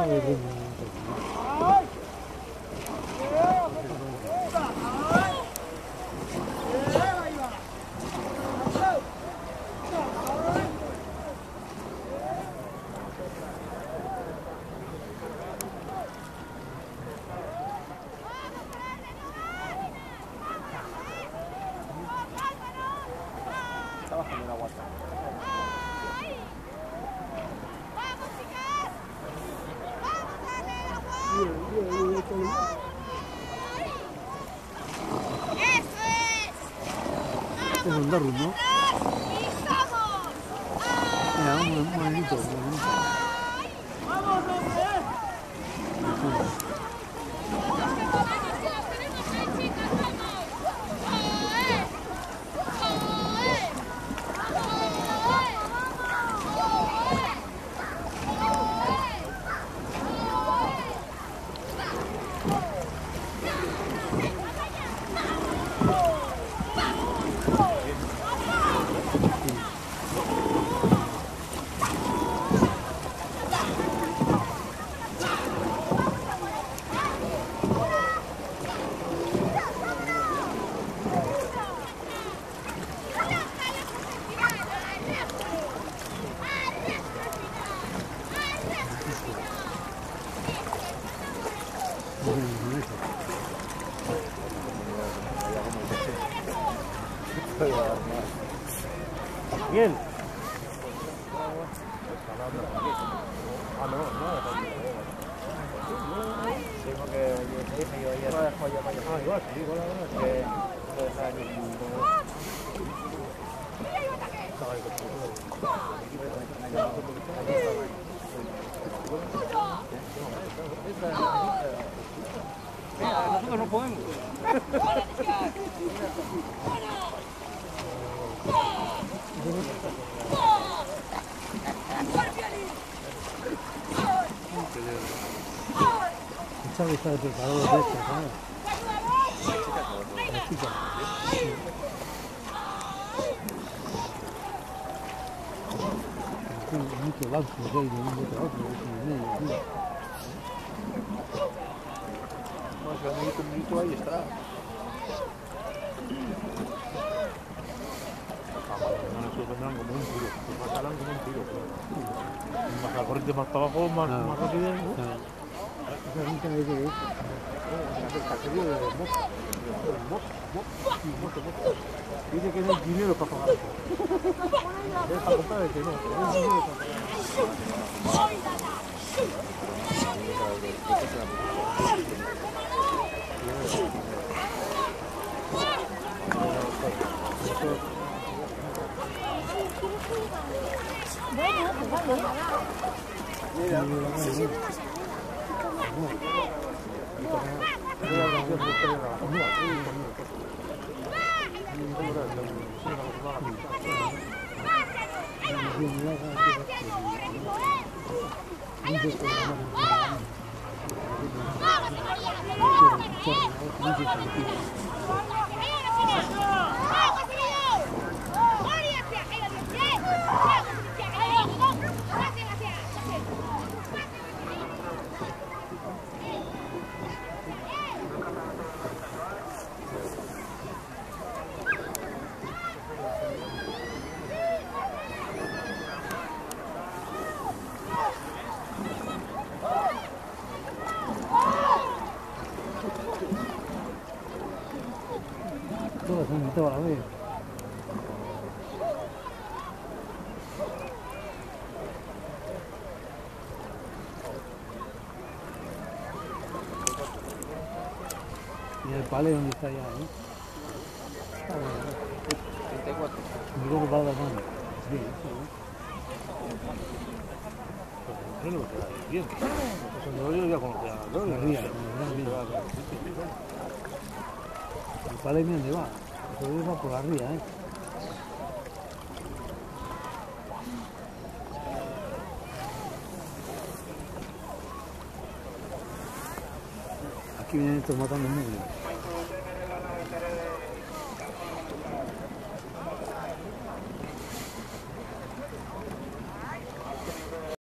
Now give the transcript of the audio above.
Es un Darwin, ¿no? Mira, un morenito. ¡Vamos, Bien. Nosotros no podemos. Chávez está de preparador de esto, ¿sabes? La chica. Mucho banco, de mucho trabajo, No, si un minuto ahí está. No vendrán como un tiro, más calan como un tiro. Más la corriente más para abajo, más rápido. Esa gente me dice que dice que no hay dinero para pagar. Es para comprar el que no, pero no hay dinero para pagar. Toda la vez. Y el paleo donde está ya, ¿eh? Está bueno, ¿no? 34. Y luego para la mano. Sí, Yo no lo queda bien. Cuando yo ya conocía a Gloria. El paleo ni dónde va. Eso va por arriba, ¿eh? Aquí vienen estos matando muslos.